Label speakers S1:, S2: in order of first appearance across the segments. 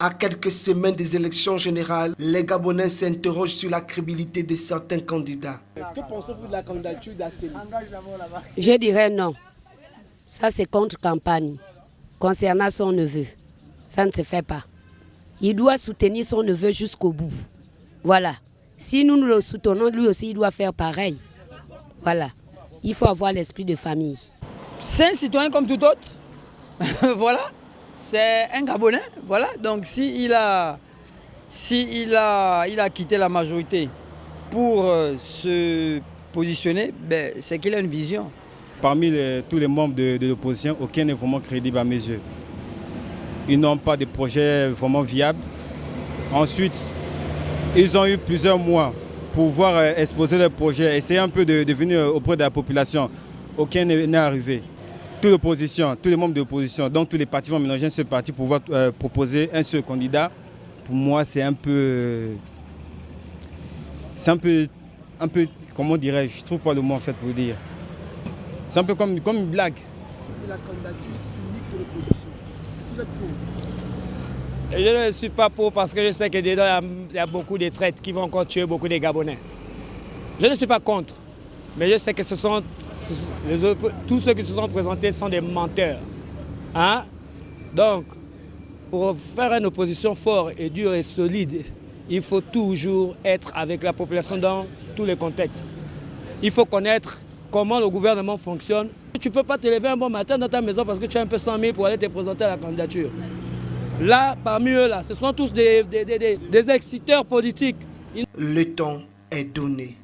S1: À quelques semaines des élections générales, les Gabonais s'interrogent sur la crédibilité de certains candidats.
S2: Que pensez-vous de la candidature d'Asseli?
S3: Je dirais non. Ça, c'est contre-campagne. Concernant son neveu, ça ne se fait pas. Il doit soutenir son neveu jusqu'au bout. Voilà. Si nous le soutenons, lui aussi, il doit faire pareil. Voilà. Il faut avoir l'esprit de famille.
S4: C'est un citoyen comme tout autre. Voilà. C'est un Gabonais. Voilà. Donc, il a quitté la majorité pour se positionner, ben, c'est qu'il a une vision.
S5: Parmi tous les membres de l'opposition, aucun n'est vraiment crédible à mes yeux. Ils n'ont pas de projet vraiment viable. Ensuite, ils ont eu plusieurs mois pour pouvoir exposer leurs projets, essayer un peu de venir auprès de la population. Aucun n'est arrivé. Toute l'opposition, tous les membres de l'opposition, donc tous les partis vont mélanger un seul parti pour pouvoir proposer un seul candidat. Pour moi, c'est un peu, comment dirais-je, je ne trouve pas le mot en fait pour dire. C'est un peu comme une blague.
S2: C'est la candidature unique de l'opposition. Est-ce que vous êtes pour?
S6: Je ne suis pas pour parce que je sais que dedans, il y a beaucoup de traites qui vont encore tuer beaucoup de Gabonais. Je ne suis pas contre, mais je sais que tous ceux qui se sont présentés sont des menteurs. Hein? Donc, pour faire une opposition forte et dure et solide, il faut toujours être avec la population dans tous les contextes. Il faut connaître comment le gouvernement fonctionne. Tu ne peux pas te lever un bon matin dans ta maison parce que tu as un peu 100 000 pour aller te présenter à la candidature. Là, parmi eux, là, ce sont tous des exciteurs politiques.
S1: Le temps est donné.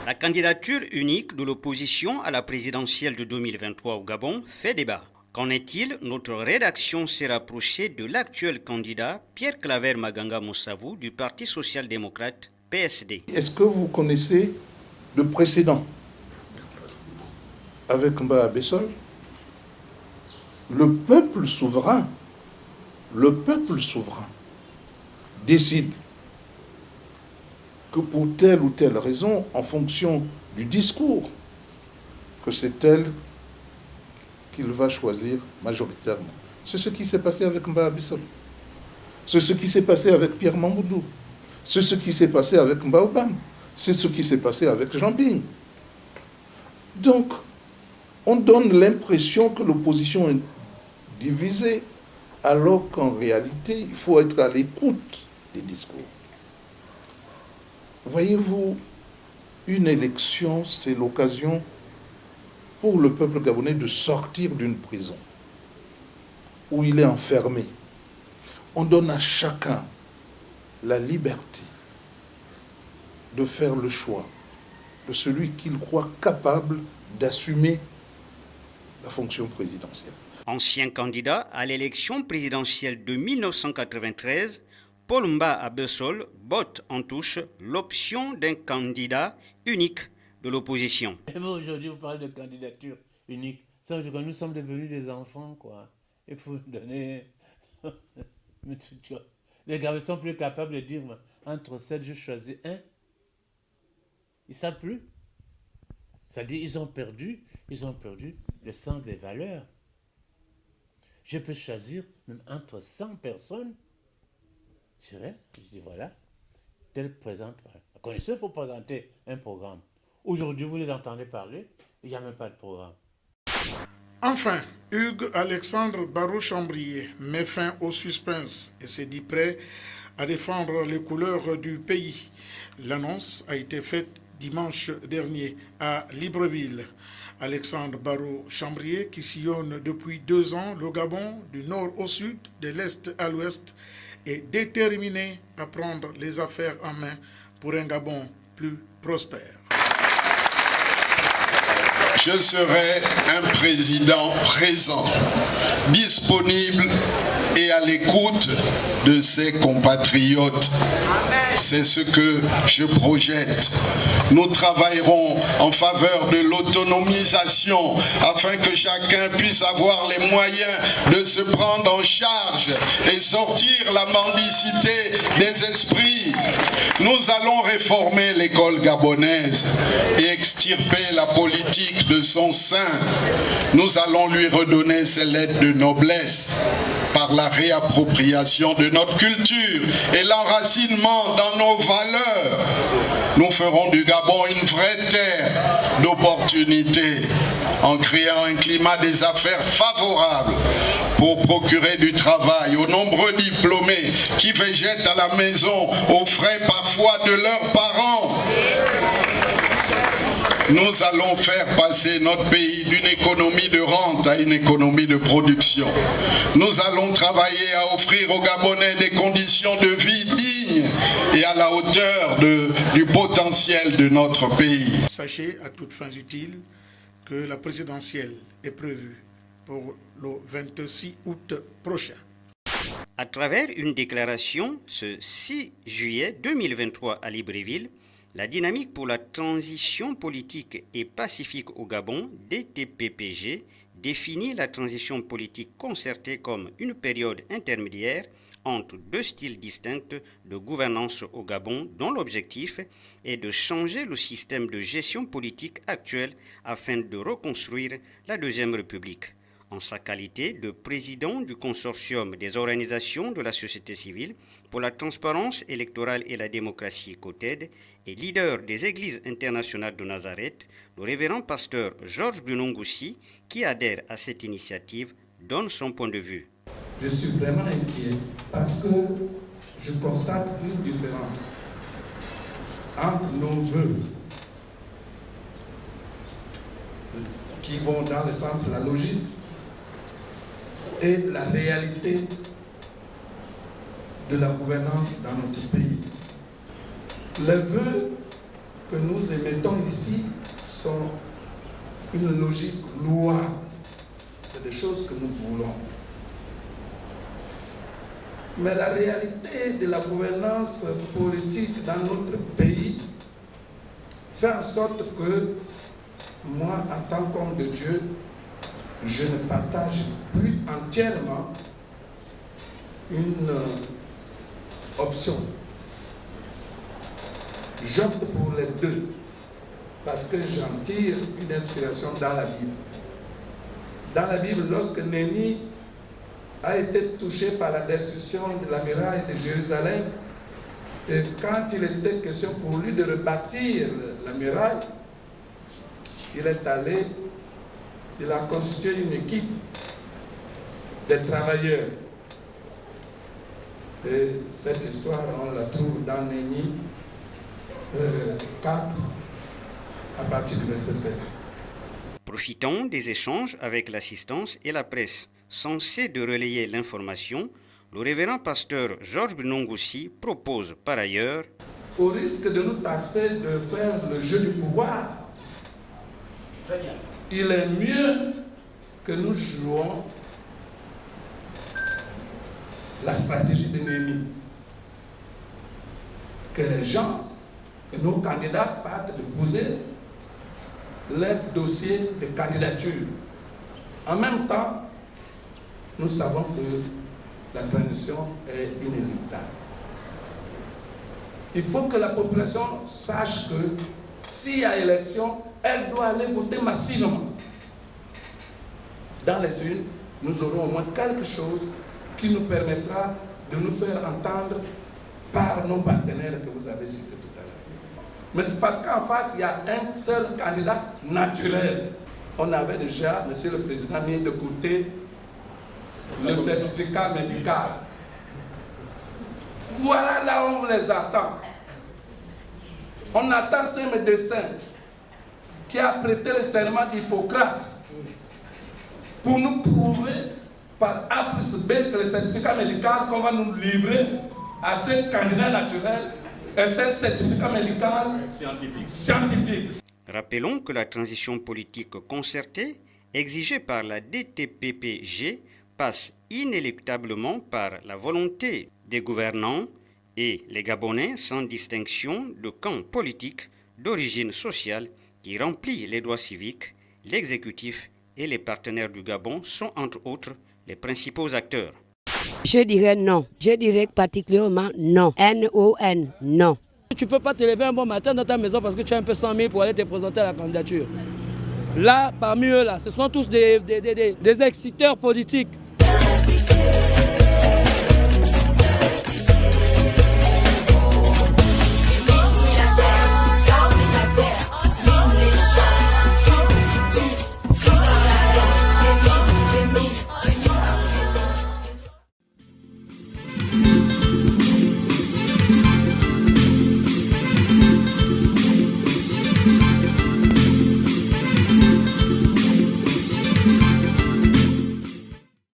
S7: La candidature unique de l'opposition à la présidentielle de 2023 au Gabon fait débat. Qu'en est-il? Notre rédaction s'est rapprochée de l'actuel candidat Pierre Claver Maganga Moussavou du Parti social-démocrate PSD.
S8: Est-ce que vous connaissez le précédent avec Mba Bessol? Le peuple souverain décide que pour telle ou telle raison, en fonction du discours, que c'est elle qu'il va choisir majoritairement. C'est ce qui s'est passé avec Mba Bessol. C'est ce qui s'est passé avec Pierre Mamoudou. C'est ce qui s'est passé avec Mba Obam. C'est ce qui s'est passé avec Jean Bing. Donc, on donne l'impression que l'opposition est divisée, alors qu'en réalité, il faut être à l'écoute des discours. Voyez-vous, une élection, c'est l'occasion pour le peuple gabonais de sortir d'une prison où il est enfermé. On donne à chacun la liberté de faire le choix de celui qu'il croit capable d'assumer la fonction présidentielle.
S7: Ancien candidat à l'élection présidentielle de 1993, Paul Mba Bessol botte en touche l'option d'un candidat unique de l'opposition.
S9: Aujourd'hui, vous parlez de candidature unique. Ça veut dire que nous sommes devenus des enfants, quoi. Il faut donner... Les gars sont plus capables de dire, entre 7, je choisis un. Ils ne savent plus. C'est-à-dire, ils ont perdu le sens des valeurs. Je peux choisir même entre 100 personnes. Je dis voilà, tel présente. La condition, il faut présenter un programme. Aujourd'hui, vous les entendez parler, il n'y a même pas de programme.
S10: Enfin, Hugues Alexandre Barrault-Chambrier met fin au suspense et s'est dit prêt à défendre les couleurs du pays. L'annonce a été faite dimanche dernier à Libreville. Alexandre Barrault-Chambrier, qui sillonne depuis 2 ans le Gabon du nord au sud, de l'est à l'ouest, est déterminé à prendre les affaires en main pour un Gabon plus prospère.
S11: Je serai un président présent, disponible et à l'écoute de ses compatriotes. C'est ce que je projette. Nous travaillerons en faveur de l'autonomisation afin que chacun puisse avoir les moyens de se prendre en charge et sortir la mendicité des esprits. Nous allons réformer l'école gabonaise et extirper la politique de son sein. Nous allons lui redonner ses lettres de noblesse par par la réappropriation de notre culture et l'enracinement dans nos valeurs. Nous ferons du Gabon une vraie terre d'opportunités en créant un climat des affaires favorable pour procurer du travail aux nombreux diplômés qui végètent à la maison aux frais parfois de leurs parents. Nous allons faire passer notre pays d'une économie de rente à une économie de production. Nous allons travailler à offrir aux Gabonais des conditions de vie dignes et à la hauteur du potentiel de notre pays.
S10: Sachez à toutes fins utiles que la présidentielle est prévue pour le 26 août prochain.
S7: À travers une déclaration ce 6 juillet 2023 à Libreville, la dynamique pour la transition politique et pacifique au Gabon, DTPPG, définit la transition politique concertée comme une période intermédiaire entre deux styles distincts de gouvernance au Gabon, dont l'objectif est de changer le système de gestion politique actuel afin de reconstruire la Deuxième République. En sa qualité de président du consortium des organisations de la société civile pour la transparence électorale et la démocratie COTED et leader des églises internationales de Nazareth, le révérend pasteur Georges Bunongoussi, qui adhère à cette initiative, donne son point de vue.
S12: Je suis vraiment inquiet parce que je constate une différence entre nos vœux qui vont dans le sens de la logique et la réalité de la gouvernance dans notre pays. Les vœux que nous émettons ici sont une logique louable. C'est des choses que nous voulons. Mais la réalité de la gouvernance politique dans notre pays fait en sorte que moi, en tant qu'homme de Dieu, je ne partage plus entièrement une option. J'opte pour les deux parce que j'en tire une inspiration dans la Bible. Dans la Bible, lorsque Néhémie a été touché par la destruction de la muraille de Jérusalem, et quand il était question pour lui de rebâtir la muraille, il est allé, il a constitué une équipe de travailleurs. Et cette histoire, on la trouve dans Néhémie 4, à partir du verset 7.
S7: Profitons des échanges avec l'assistance et la presse censée de relayer l'information, le révérend pasteur Georges Bunongoussi propose par ailleurs,
S12: au risque de nous taxer de faire le jeu du pouvoir, il est mieux que nous jouons la stratégie de Néhémie. Que les gens, que nos candidats partent de poser leur dossier de candidature. En même temps, nous savons que la transition est inéluctable. Il faut que la population sache que s'il y a élection, elle doit aller voter massivement. Dans les urnes, nous aurons au moins quelque chose qui nous permettra de nous faire entendre par nos partenaires que vous avez cités tout à l'heure. Mais c'est parce qu'en face, il y a un seul candidat naturel. On avait déjà, Monsieur le Président, mis de côté le certificat médical. Voilà là où on les attend. On attend ce médecin qui a prêté le serment d'Hippocrate pour nous prouver par A plus B que le certificat médical qu'on va nous livrer à ce candidat naturel est un certificat médical scientifique.
S7: Rappelons que la transition politique concertée, exigée par la DTPPG, passe inéluctablement par la volonté des gouvernants et les Gabonais sans distinction de camp politique d'origine sociale qui remplit les droits civiques, l'exécutif et les partenaires du Gabon sont entre autres les principaux acteurs.
S3: Je dirais non. Je dirais particulièrement non. N-O-N, non.
S4: Tu ne peux pas te lever un bon matin dans ta maison parce que tu as un peu 100 000 pour aller te présenter à la candidature. Là, parmi eux, là, ce sont tous des exciteurs politiques.